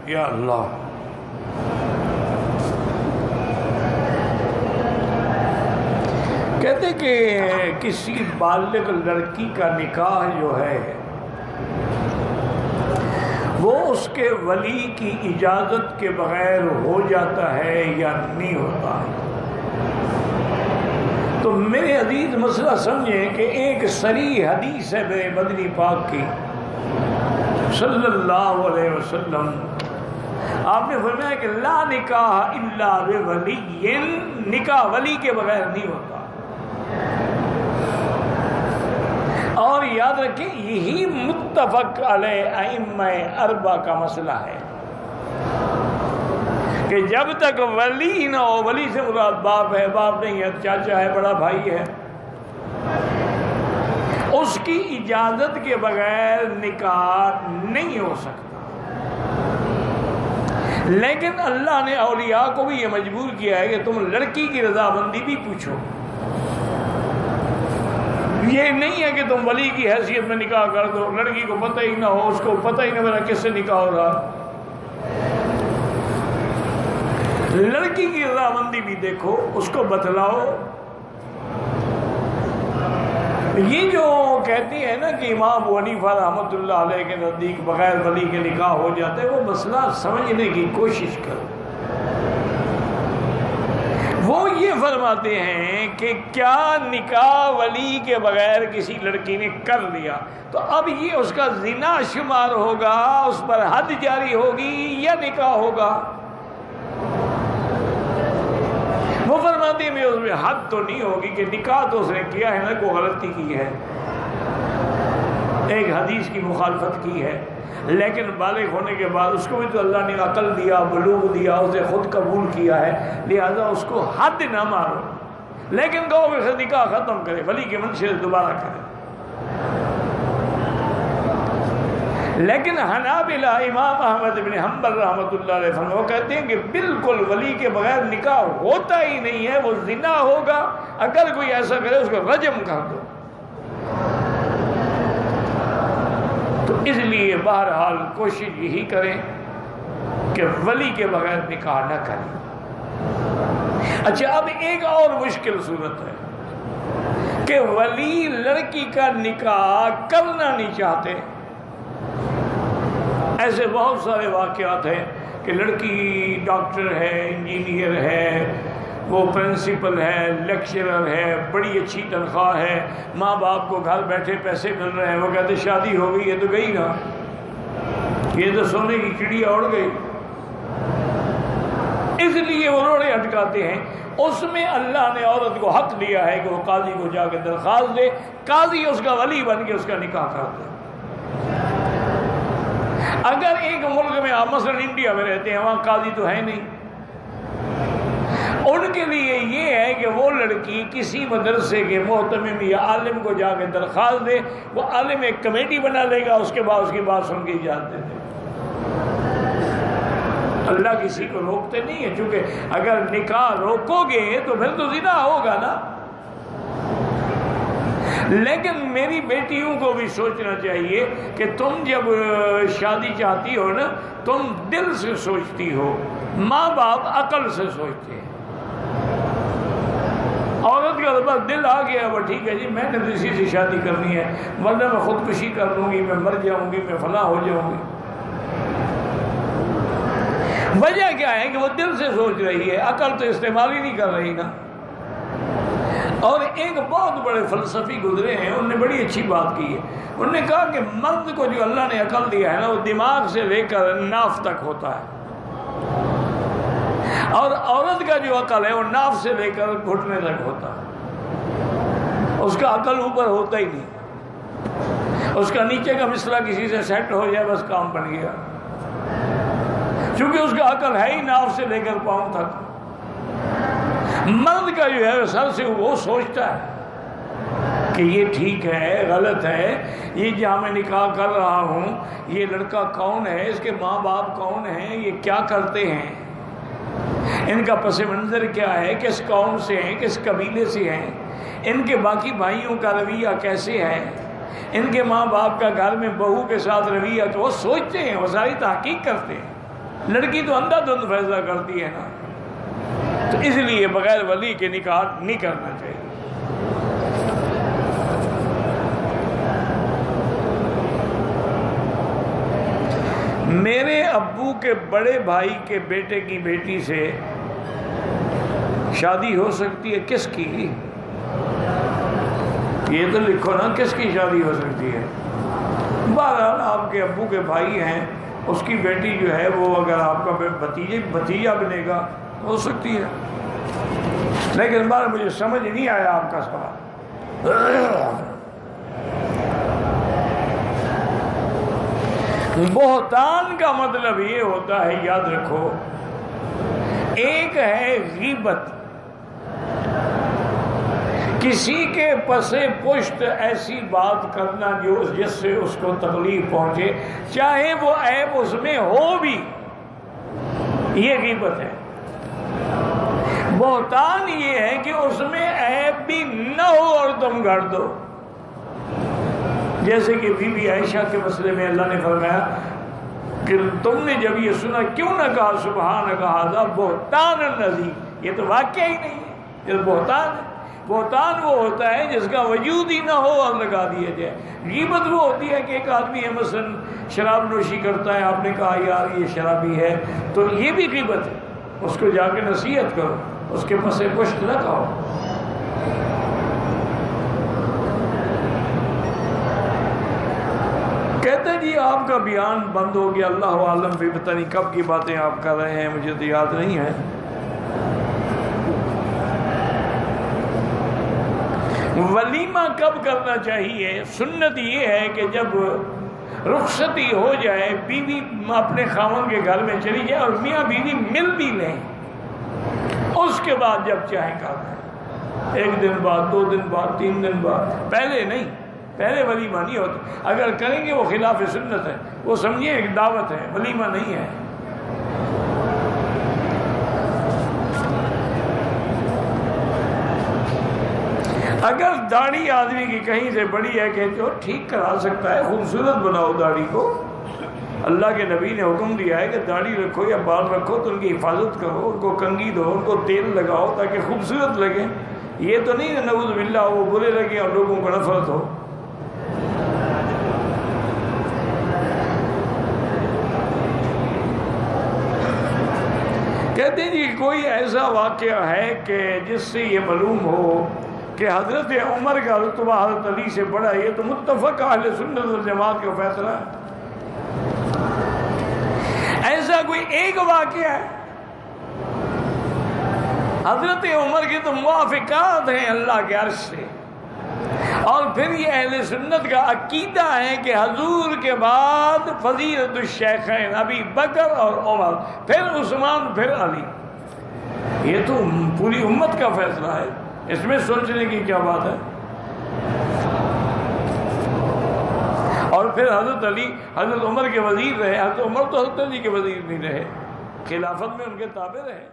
یا اللہ. کہتے کہ کسی بالغ لڑکی کا نکاح جو ہے وہ اس کے ولی کی اجازت کے بغیر ہو جاتا ہے یا نہیں ہوتا ہے. تو میرے عزیز مسئلہ سمجھیں کہ ایک صریح حدیث ہے میرے مدنی پاک کی صلی اللہ علیہ وسلم. آپ نے فرمایا کہ لا نکاح الا بولی، نکاح ولی کے بغیر نہیں ہوتا. اور یاد رکھیں یہی متفق علیہ ائمہ اربعہ کا مسئلہ ہے کہ جب تک ولی نہ ہو، ولی سے مراد باپ ہے، باپ نہیں ہے، چاچا ہے، بڑا بھائی ہے، اس کی اجازت کے بغیر نکاح نہیں ہو سکتا. لیکن اللہ نے اولیاء کو بھی یہ مجبور کیا ہے کہ تم لڑکی کی رضامندی بھی پوچھو. یہ نہیں ہے کہ تم ولی کی حیثیت میں نکاح کر دو، لڑکی کو پتہ ہی نہ ہو، اس کو پتہ ہی نہ میرا کس سے نکاح ہو رہا. لڑکی کی رضامندی بھی دیکھو، اس کو بتلاؤ. یہ جو کہتی ہے نا کہ امام ابو حنیفہ رحمۃ اللہ علیہ کے نزدیک بغیر ولی کے نکاح ہو جاتے ہیں، وہ مسئلہ سمجھنے کی کوشش کرو. وہ یہ فرماتے ہیں کہ کیا نکاح ولی کے بغیر کسی لڑکی نے کر لیا تو اب یہ اس کا زنا شمار ہوگا، اس پر حد جاری ہوگی یا نکاح ہوگا؟ وہ فرماتے ہیں اس میں حد تو نہیں ہوگی کہ نکاح تو اس نے کیا ہے نا، کوئی غلطی کی ہے، ایک حدیث کی مخالفت کی ہے، لیکن بالغ ہونے کے بعد اس کو بھی تو اللہ نے عقل دیا، بلوغ دیا، اسے خود قبول کیا ہے، لہذا اس کو حد نہ مارو، لیکن کہو کہ نکاح ختم کرے، ولی کے منشے سے دوبارہ کرے. لیکن حنابلہ امام احمد بن حنبل رحمۃ اللہ علیہ وہ کہتے ہیں کہ بالکل ولی کے بغیر نکاح ہوتا ہی نہیں ہے، وہ زنا ہوگا. اگر کوئی ایسا کرے اس کو رجم کر دو. تو اس لیے بہرحال کوشش یہی کریں کہ ولی کے بغیر نکاح نہ کریں. اچھا، اب ایک اور مشکل صورت ہے کہ ولی لڑکی کا نکاح کرنا نہیں چاہتے. ایسے بہت سارے واقعات ہیں کہ لڑکی ڈاکٹر ہے، انجینئر ہے، وہ پرنسپل ہے، لیکچرر ہے، بڑی اچھی تنخواہ ہے، ماں باپ کو گھر بیٹھے پیسے مل رہے ہیں، وہ کہتے شادی ہو گئی، یہ تو گئی نا، یہ تو سونے کی چڑیا اڑ گئی. اس لیے وہ روڑے اٹکاتے ہیں. اس میں اللہ نے عورت کو حق دیا ہے کہ وہ قاضی کو جا کے درخواست دے، قاضی اس کا ولی بن کے اس کا نکاح کر دے. اگر ایک ملک میں آپ مثلا انڈیا میں رہتے ہیں، وہاں قاضی تو ہے نہیں، ان کے لیے یہ ہے کہ وہ لڑکی کسی مدرسے کے محتمم یا عالم کو جا کے درخواست دے، وہ عالم ایک کمیٹی بنا لے گا، اس کے بعد اس کی بات سن کے اجازت دے دے. اللہ کسی کو روکتے نہیں ہے، چونکہ اگر نکاح روکو گے تو پھر تو زنا ہوگا نا. لیکن میری بیٹیوں کو بھی سوچنا چاہیے کہ تم جب شادی چاہتی ہو نا، تم دل سے سوچتی ہو، ماں باپ عقل سے سوچتے ہیں. عورت کا بس دل آ گیا، وہ ٹھیک ہے جی میں نے کسی سے شادی کرنی ہے، ورنہ میں خودکشی کر لوں گی، میں مر جاؤں گی، میں فلاں ہو جاؤں گی. وجہ کیا ہے کہ وہ دل سے سوچ رہی ہے، عقل تو استعمال ہی نہیں کر رہی نا. اور ایک بہت بڑے فلسفی گزرے ہیں، انہوں نے بڑی اچھی بات کی ہے. انہوں نے کہا کہ مرد کو جو اللہ نے عقل دیا ہے نا، وہ دماغ سے لے کر ناف تک ہوتا ہے، اور عورت کا جو عقل ہے وہ ناف سے لے کر گھٹنے تک ہوتا ہے. اس کا عقل اوپر ہوتا ہی نہیں، اس کا نیچے کا مسئلہ کسی سے سیٹ ہو جائے بس کام بن گیا، چونکہ اس کا عقل ہے ہی ناف سے لے کر پاؤں تک. مرد کا جو ہے سر سے وہ سوچتا ہے کہ یہ ٹھیک ہے، غلط ہے، یہ جہاں میں نکاح کر رہا ہوں یہ لڑکا کون ہے، اس کے ماں باپ کون ہیں، یہ کیا کرتے ہیں، ان کا پس منظر کیا ہے، کس قوم سے ہیں، کس قبیلے سے ہیں، ان کے باقی بھائیوں کا رویہ کیسے ہے، ان کے ماں باپ کا گھر میں بہو کے ساتھ رویہ تو وہ سوچتے ہیں، وہ ساری تحقیق کرتے ہیں۔ لڑکی تو اندھا دھند فیصلہ کرتی ہے نا، تو اس لیے بغیر ولی کے نکاح نہیں کرنا چاہیے۔ میرے ابو کے بڑے بھائی کے بیٹے کی بیٹی سے شادی ہو سکتی ہے، کس کی؟ یہ تو لکھو نا، کس کی شادی ہو سکتی ہے؟ بہرحال آپ کے ابو کے بھائی ہیں، اس کی بیٹی جو ہے وہ اگر آپ کا بھتیجا بنے گا ہو سکتی ہے، لیکن بار مجھے سمجھ نہیں آیا آپ کا سوال۔ بہتان کا مطلب یہ ہوتا ہے، یاد رکھو، ایک ہے غیبت، کسی کے پس پشت ایسی بات کرنا جس سے اس کو تکلیف پہنچے، چاہے وہ عیب اس میں ہو بھی، یہ غیبت ہے۔ بہتان یہ ہے کہ اس میں عیب بھی نہ ہو اور تم گھڑ دو، جیسے کہ بی بی عائشہ کے مسئلے میں اللہ نے فرمایا کہ تم نے جب یہ سنا کیوں نہ کہا سبحانک ھذا بہتان عظیم، یہ تو واقعہ ہی نہیں ہے، یہ بہتان ہے۔ بہتان وہ ہوتا ہے جس کا وجود ہی نہ ہو اور لگا دیا جائے۔ غیبت وہ ہوتی ہے کہ ایک آدمی ہے مثلا شراب نوشی کرتا ہے، آپ نے کہا یار یہ شرابی ہے، تو یہ بھی غیبت ہے، اس کو جا کے نصیحت کرو، اس کے پس پشت نہ کہو۔ کہتے ہیں جی آپ کا بیان بند ہو گیا، اللہ عالم بھی، پتہ نہیں کب کی باتیں آپ کر رہے ہیں، مجھے تو یاد نہیں ہے۔ ولیمہ کب کرنا چاہیے؟ سنت یہ ہے کہ جب رخصتی ہو جائے، بیوی اپنے خاوند کے گھر میں چلی جائے اور میاں بیوی مل بھی لیں، اس کے بعد جب چاہیں کر دیں، 1 دن بعد، 2 دن بعد، 3 دن بعد، پہلے نہیں، پہلے ولیمہ نہیں ہوتا۔ اگر کریں گے وہ خلاف سنت ہے، وہ سمجھیں ایک دعوت ہے، ولیمہ نہیں ہے۔ اگر داڑھی آدمی کی کہیں سے بڑی ہے، کہتے ہو ٹھیک کرا سکتا ہے، خوبصورت بناؤ داڑھی کو، اللہ کے نبی نے حکم دیا ہے کہ داڑھی رکھو یا بال رکھو تو ان کی حفاظت کرو، ان کو کنگھی دو، ان کو تیل لگاؤ تاکہ خوبصورت لگے۔ یہ تو نہیں ہے نعوذ باللہ وہ برے لگے اور لوگوں کو نفرت ہو۔ کہتے ہیں جی کوئی ایسا واقعہ ہے کہ جس سے یہ معلوم ہو کہ حضرت عمر کا رتبہ حضرت علی سے بڑا ہے؟ یہ تو متفق اہل سنت والجماعت کا فیصلہ ہے۔ ایسا کوئی ایک واقعہ ہے؟ حضرت عمر کی تو موافقات ہیں اللہ کے عرش سے، اور پھر یہ اہل سنت کا عقیدہ ہے کہ حضور کے بعد فضیلت الشیخین ابی بکر اور عمر، پھر عثمان، پھر علی۔ یہ تو پوری امت کا فیصلہ ہے، اس میں سوچنے کی کیا بات ہے؟ اور پھر حضرت علی حضرت عمر کے وزیر رہے، حضرت عمر تو حضرت علی کے وزیر نہیں رہے، خلافت میں ان کے تابع رہے۔